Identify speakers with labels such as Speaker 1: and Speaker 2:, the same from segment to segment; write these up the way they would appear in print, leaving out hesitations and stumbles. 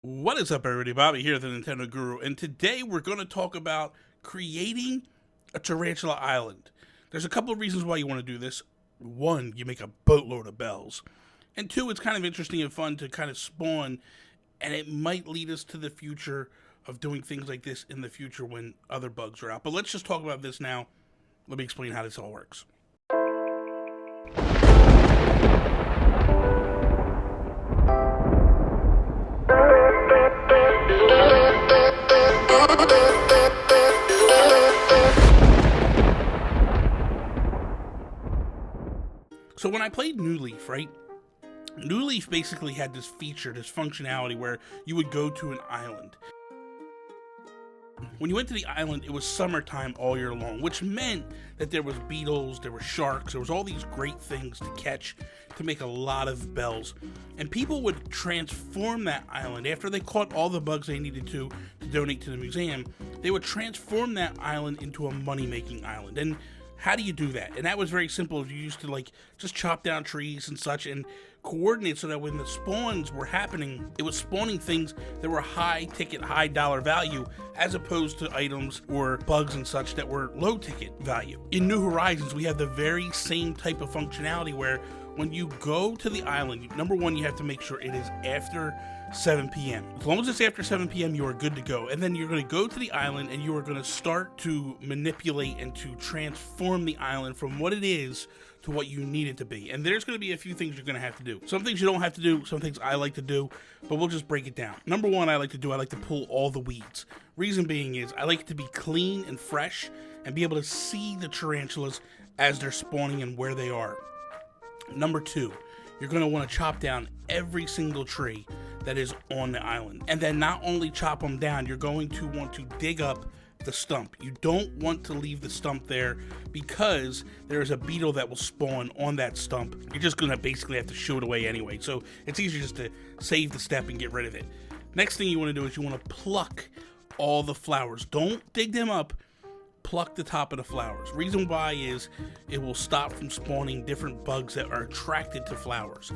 Speaker 1: What is up, everybody? Bobby here, the Nintendo Guru, and today we're going to talk about creating a Tarantula Island. There's a couple of reasons why you want to do this. One, you make a boatload of bells. And two, it's kind of interesting and fun to kind of spawn, and it might lead us to the future of doing things like this in the future when other bugs are out. But let's just talk about this now. Let me explain how this all works. So when I played New Leaf, right? New Leaf basically had this feature, this functionality where you would go to an island. When you went to the island, it was summertime all year long, which meant that there was beetles, there were sharks, there was all these great things to catch to make a lot of bells. And people would transform that island after they caught all the bugs they needed to donate to the museum. They would transform that island into a money-making island. And how do you do that? And that was very simple. You used to just chop down trees and such and coordinate so that when the spawns were happening, it was spawning things that were high ticket, high dollar value, as opposed to items or bugs and such that were low ticket value. In New Horizons, we have the very same type of functionality where when you go to the island, number one, you have to make sure it is after 7 p.m. As long as it's after 7 p.m., you are good to go. And then you're going to go to the island and you are going to start to manipulate and to transform the island from what it is to what you need it to be. And there's going to be a few things you're going to have to do. Some things you don't have to do, some things I like to do, but we'll just break it down. Number one, I like to pull all the weeds. Reason being is I like it to be clean and fresh and be able to see the tarantulas as they're spawning and where they are. Number two, you're going to want to chop down every single tree that is on the island. And then not only chop them down, you're going to want to dig up the stump. You don't want to leave the stump there because there is a beetle that will spawn on that stump. You're just going to basically have to shoo it away anyway. So it's easier just to save the step and get rid of it. Next thing you want to do is you want to pluck all the flowers. Don't dig them up. Pluck the top of the flowers. Reason why is it will stop from spawning different bugs that are attracted to flowers.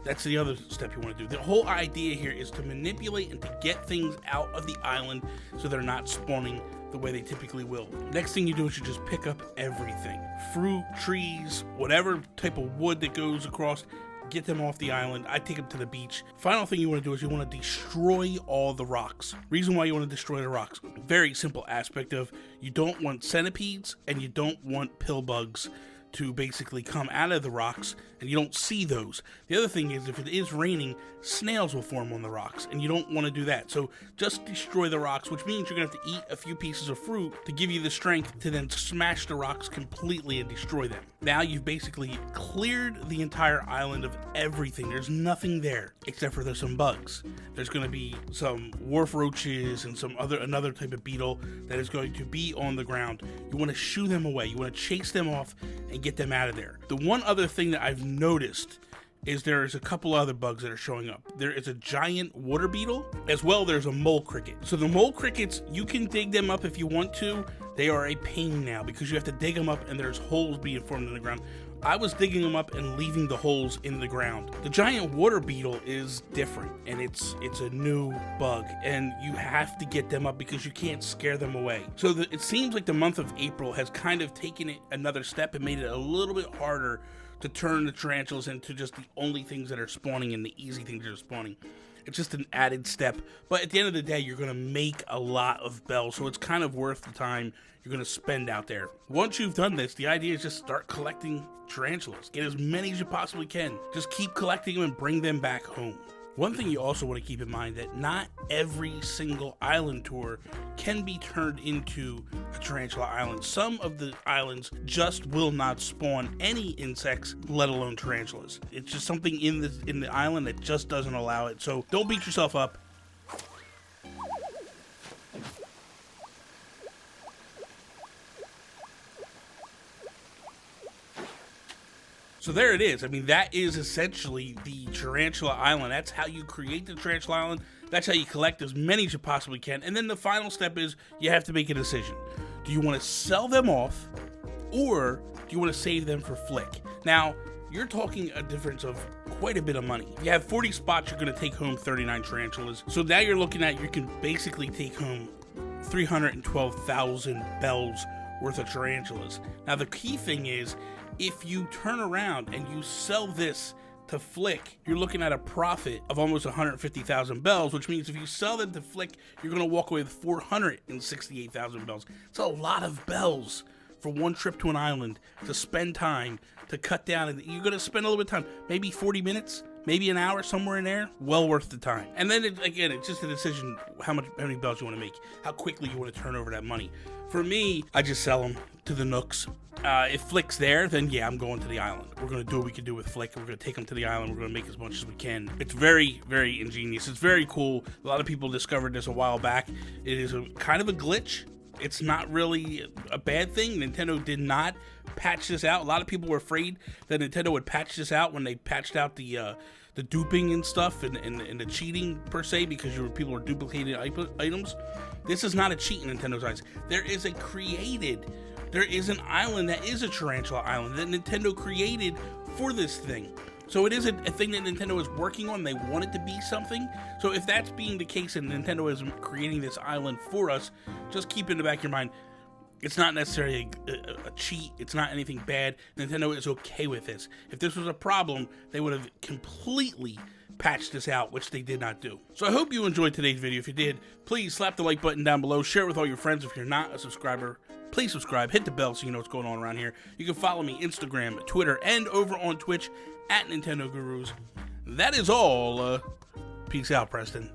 Speaker 1: That's the other step you want to do. The whole idea here is to manipulate and to get things out of the island so they're not spawning the way they typically will. Next thing you do is you just pick up everything. Fruit, trees, whatever type of wood that goes across, get them off the island. I take them to the beach. Final thing you want to do is you want to destroy all the rocks. Reason why you want to destroy the rocks, very simple aspect of you don't want centipedes and you don't want pill bugs to basically come out of the rocks, and you don't see those. The other thing is if it is raining, snails will form on the rocks, and you don't want to do that. So just destroy the rocks, which means you're going to have to eat a few pieces of fruit to give you the strength to then smash the rocks completely and destroy them. Now you've basically cleared the entire island of everything. There's nothing there except for there's some bugs. There's going to be some wharf roaches and another type of beetle that is going to be on the ground. You want to shoo them away. You want to chase them off and get them out of there. The one other thing that I've noticed is there's a couple other bugs that are showing up. There is a giant water beetle, as well there's a mole cricket. So the mole crickets, you can dig them up if you want to. They are a pain now because you have to dig them up and there's holes being formed in the ground. I was digging them up and leaving the holes in the ground. The giant water beetle is different, and it's a new bug, and you have to get them up because you can't scare them away. So it seems like the month of April has kind of taken it another step and made it a little bit harder to turn the tarantulas into just the only things that are spawning and the easy things that are spawning. It's just an added step, but at the end of the day, you're going to make a lot of bells, so it's kind of worth the time you're going to spend out there. Once you've done this, the idea is just start collecting tarantulas. Get as many as you possibly can. Just keep collecting them and bring them back home. One thing you also want to keep in mind that not every single island tour can be turned into a tarantula island. Some of the islands just will not spawn any insects, let alone tarantulas. It's just something in the island that just doesn't allow it. So don't beat yourself up. So there it is. I mean, that is essentially the Tarantula Island. That's how you create the Tarantula Island. That's how you collect as many as you possibly can. And then the final step is you have to make a decision. Do you want to sell them off, or do you want to save them for Flick? Now, you're talking a difference of quite a bit of money. If you have 40 spots, you're going to take home 39 tarantulas. So now you're looking at, you can basically take home 312,000 bells worth of tarantulas. Now the key thing is, if you turn around and you sell this to Flick, you're looking at a profit of almost 150,000 bells, which means if you sell them to Flick, you're going to walk away with 468,000 bells. It's a lot of bells for one trip to an island, to spend time, to cut down, and you're going to spend a little bit of time, maybe 40 minutes, maybe an hour, somewhere in there. Well worth the time. And then again, it's just a decision how many bells you want to make, how quickly you want to turn over that money. For me, I just sell them to the Nooks. If Flick's there, then yeah, I'm going to the island. We're going to do what we can do with Flick. We're going to take him to the island. We're going to make as much as we can. It's very, very ingenious. It's very cool. A lot of people discovered this a while back. It is kind of a glitch. It's not really a bad thing. Nintendo did not patch this out. A lot of people were afraid that Nintendo would patch this out when they patched out the duping and stuff and the cheating per se, because people were duplicating items. This is not a cheat in Nintendo's eyes. There is an island that is a tarantula island that Nintendo created for this thing. So it is a thing that Nintendo is working on. They want it to be something. So if that's being the case and Nintendo is creating this island for us, just keep in the back of your mind, it's not necessarily a cheat. It's not anything bad. Nintendo is okay with this. If this was a problem, they would have completely patched this out, which they did not do. So I hope you enjoyed today's video. If you did, please slap the like button down below. Share it with all your friends. If you're not a subscriber, please subscribe. Hit the bell so you know what's going on around here. You can follow me Instagram, Twitter, and over on Twitch at Nintendo Gurus. That is all. Peace out, Preston.